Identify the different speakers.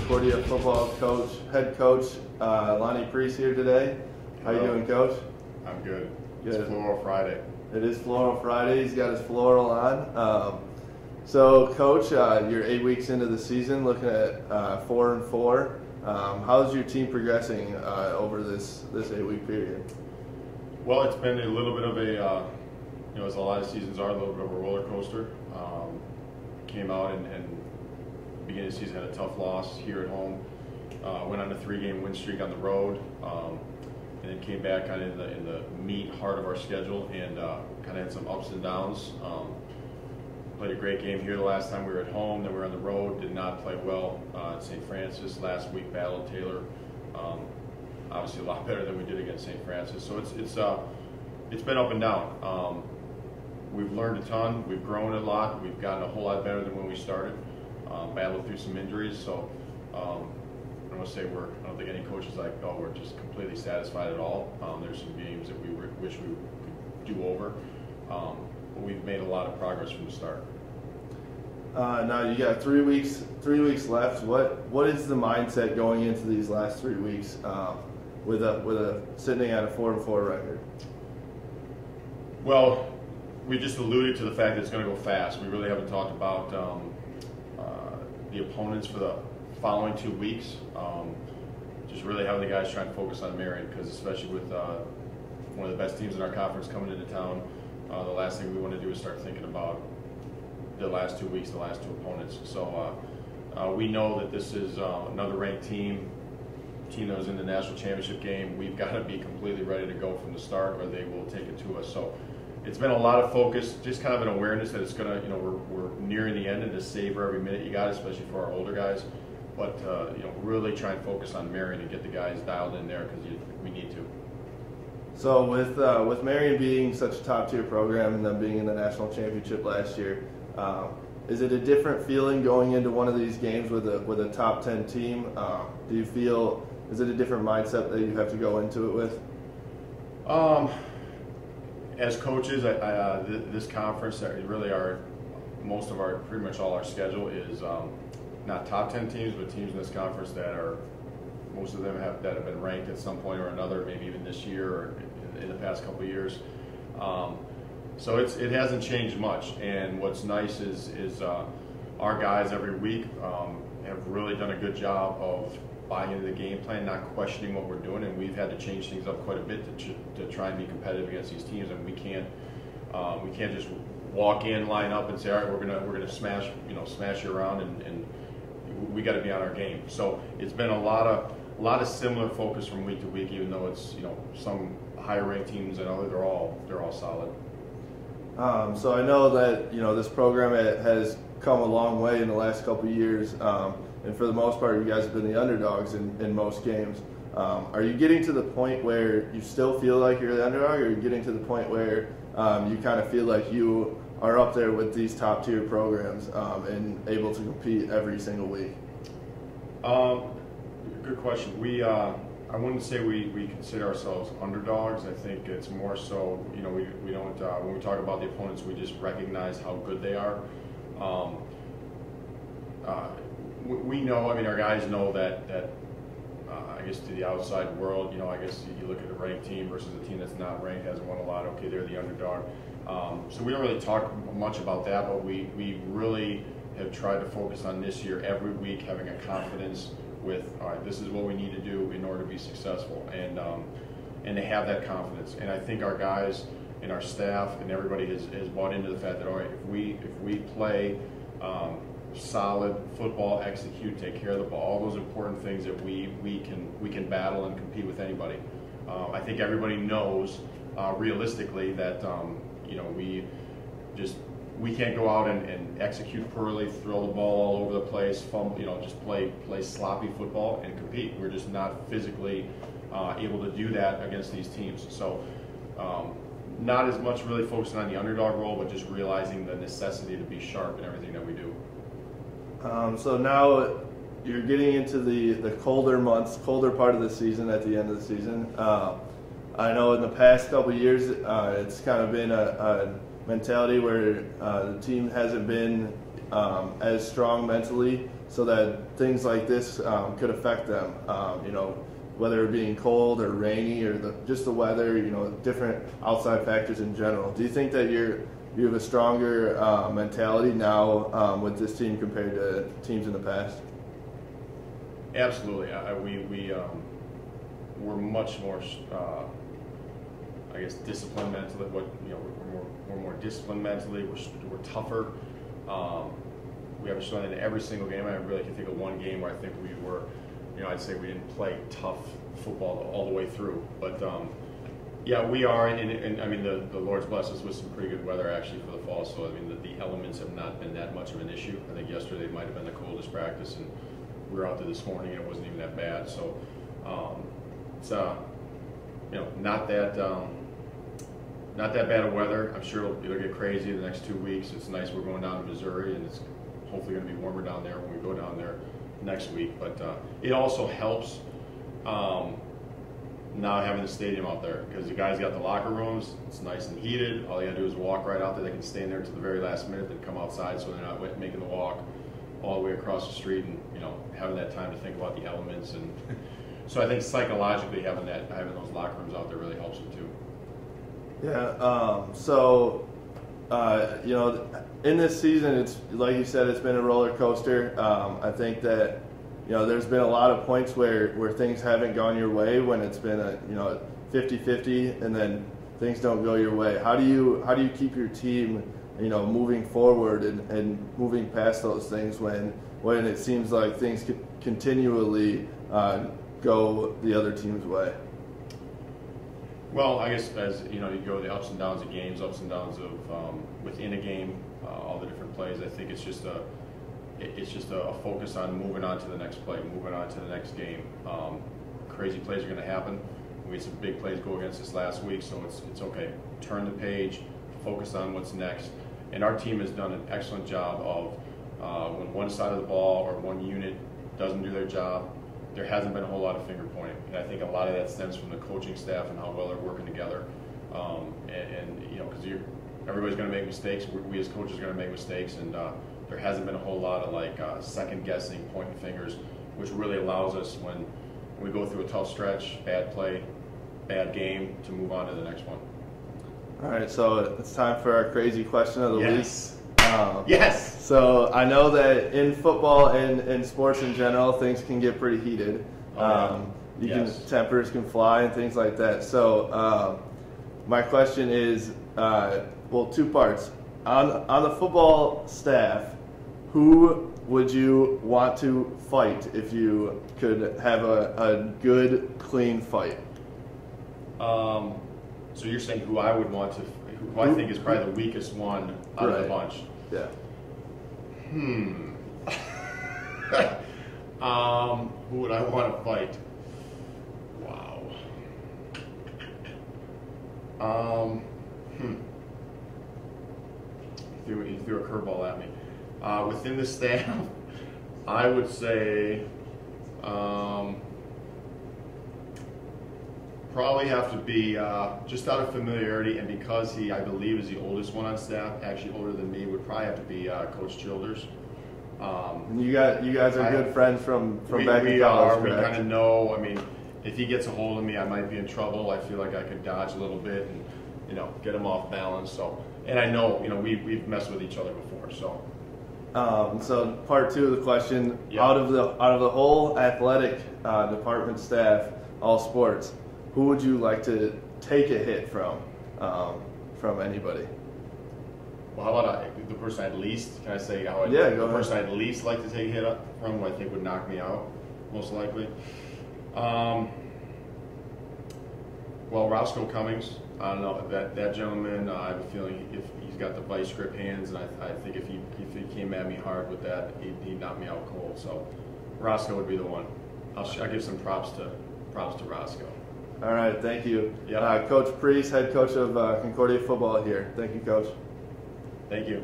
Speaker 1: Concordia football coach, head coach, Pries here today. How you doing, Coach?
Speaker 2: I'm good.
Speaker 1: Good.
Speaker 2: It's Floral Friday.
Speaker 1: It is Floral Friday. He's got his floral on. So, Coach, you're 8 weeks into the season, looking at 4-4. How's your team progressing over this 8 week period?
Speaker 2: Well, it's been a little bit of a, as a lot of seasons are, a little bit of a roller coaster. Came out and beginning of the season had a tough loss here at home. Went on a 3-game win streak on the road, and then came back kind of in the meat heart of our schedule and kind of had some ups and downs. Played a great game here the last time we were at home. Then we were on the road. Did not play well at St. Francis last week. Battled Taylor. Obviously a lot better than we did against St. Francis. So it's been up and down. We've learned a ton. We've grown a lot. We've gotten a whole lot better than when we started. Battled through some injuries. So I don't want to say I don't think any coach is like, oh, we're just completely satisfied at all. There's some games that we wish we could do over. But we've made a lot of progress from the start.
Speaker 1: Now you got 3 weeks left. What is the mindset going into these last 3 weeks with a sitting at a 4-4 record?
Speaker 2: Well, we just alluded to the fact that it's going to go fast. We really haven't talked about the opponents for the following 2 weeks. Just really having the guys trying to focus on Marion, because especially with one of the best teams in our conference coming into town, the last thing we want to do is start thinking about the last 2 weeks, the last 2 opponents. So we know that this is another ranked team that was in the national championship game. We've got to be completely ready to go from the start, or they will take it to us. So it's been a lot of focus, just kind of an awareness that it's going to, we're nearing the end and to savor every minute you got, especially for our older guys. But really try and focus on Marion and get the guys dialed in there, because we need to.
Speaker 1: So with Marion being such a top-tier program and them being in the national championship last year, is it a different feeling going into one of these games with a top 10 team? Do you feel, is it a different mindset that you have to go into it with?
Speaker 2: As coaches, this conference, really pretty much all our schedule is not top 10 teams, but teams in this conference that are, most of them that have been ranked at some point or another, maybe even this year or in the past couple of years. So it hasn't changed much, and what's nice is our guys every week have really done a good job of buying into the game plan, not questioning what we're doing, and we've had to change things up quite a bit to try and be competitive against these teams. And we can't just walk in, line up, and say, all right, we're gonna smash you around, and we got to be on our game. So it's been a lot of similar focus from week to week, even though it's some higher ranked teams and others they're all solid.
Speaker 1: So I know that this program has come a long way in the last couple of years, and for the most part, you guys have been the underdogs in most games. Are you getting to the point where you still feel like you're the underdog, or are you getting to the point where you kind of feel like you are up there with these top tier programs and able to compete every single week?
Speaker 2: Good question. I wouldn't say we consider ourselves underdogs. I think it's more so, we don't, when we talk about the opponents, we just recognize how good they are. We know, our guys know that I guess to the outside world, I guess you look at a ranked team versus a team that's not ranked, hasn't won a lot, okay, they're the underdog. So we don't really talk much about that, but we really have tried to focus on this year every week, having a confidence with, all right, this is what we need to do in order to be successful, and to have that confidence. And I think our guys and our staff and everybody has bought into the fact that, all right, if we play solid football, execute, take care of the ball, all those important things, that we can battle and compete with anybody. I think everybody knows realistically that we can't go out and execute poorly, throw the ball all over the place, fumble, just play sloppy football and compete. We're just not physically able to do that against these teams. So not as much really focusing on the underdog role, but just realizing the necessity to be sharp in everything that we do.
Speaker 1: So now you're getting into the colder months, colder part of the season at the end of the season. I know in the past couple of years it's kind of been mentality where the team hasn't been as strong mentally, so that things like this could affect them. Whether it being cold or rainy or just the weather, different outside factors in general. Do you think that you have a stronger mentality now with this team compared to teams in the past?
Speaker 2: Absolutely. We're much more, disciplined mentally. We're more disciplined mentally. We're tougher. We have a showing in every single game. I really can think of one game where I think we were, I'd say we didn't play tough football all the way through. But yeah, we are, and I mean the Lord's blessed us with some pretty good weather actually for the fall. So I mean the elements have not been that much of an issue. I think yesterday might have been the coldest practice, and we were out there this morning and it wasn't even that bad. So it's not that bad of weather. I'm sure it'll get crazy the next 2 weeks. It's nice we're going down to Missouri, and it's hopefully going to be warmer down there when we go down there next week. But it also helps now having the stadium out there, because the guys got the locker rooms. It's nice and heated. All you got to do is walk right out there. They can stay in there to the very last minute, then come outside, so they're not making the walk all the way across the street, and having that time to think about the elements. And so I think psychologically having those locker rooms out there really helps them too.
Speaker 1: Yeah. In this season, it's like you said, it's been a roller coaster. I think that there's been a lot of points where things haven't gone your way, when it's been a 50-50, and then things don't go your way. How do you keep your team moving forward and moving past those things when it seems like things could continually go the other team's way?
Speaker 2: Well, I guess as you go the ups and downs of games, ups and downs of within a game, all the different plays. I think it's just a focus on moving on to the next play, moving on to the next game. Crazy plays are going to happen. We had some big plays go against us last week, so it's okay. Turn the page, focus on what's next. And our team has done an excellent job of when one side of the ball or one unit doesn't do their job, there hasn't been a whole lot of finger pointing. And I think a lot of that stems from the coaching staff and how well they're working together. Because everybody's going to make mistakes. We as coaches are going to make mistakes, and there hasn't been a whole lot of second guessing, pointing fingers, which really allows us when we go through a tough stretch, bad play, bad game, to move on to the next one.
Speaker 1: All right, so it's time for our crazy question of the week.
Speaker 2: Yes.
Speaker 1: So I know that in football and in sports in general, things can get pretty heated. Tempers can fly and things like that. So my question is, two parts. On the football staff, who would you want to fight if you could have a good, clean fight?
Speaker 2: So you're saying who I would want to, who I think is probably the weakest one out of the bunch?
Speaker 1: Yeah.
Speaker 2: Who would I want to fight? Wow. You threw a curveball at me. Within the staff, I would say probably have to be just out of familiarity, and because he, I believe, is the oldest one on staff, actually older than me, would probably have to be Coach Childers.
Speaker 1: You guys are good friends from back in college.
Speaker 2: We kind of know. I mean, if he gets a hold of me, I might be in trouble. I feel like I could dodge a little bit and get him off balance. So, and I know we've messed with each other before. So.
Speaker 1: So part two of the question: out of the whole athletic department staff, all sports, who would you like to take a hit from anybody?
Speaker 2: Well, how about the person I'd least? Can I say how?
Speaker 1: Go ahead.
Speaker 2: Person I'd least like to take a hit from, who I think would knock me out, most likely. Well, Roscoe Cummings. I don't know that gentleman. I have a feeling if he's got the vice grip hands, and I think if he came at me hard with that, he'd knock me out cold. So Roscoe would be the one. I'll give some props to Roscoe.
Speaker 1: All right, thank you.
Speaker 2: Yeah.
Speaker 1: Coach Pries, head coach of Concordia football here. Thank you, Coach.
Speaker 2: Thank you.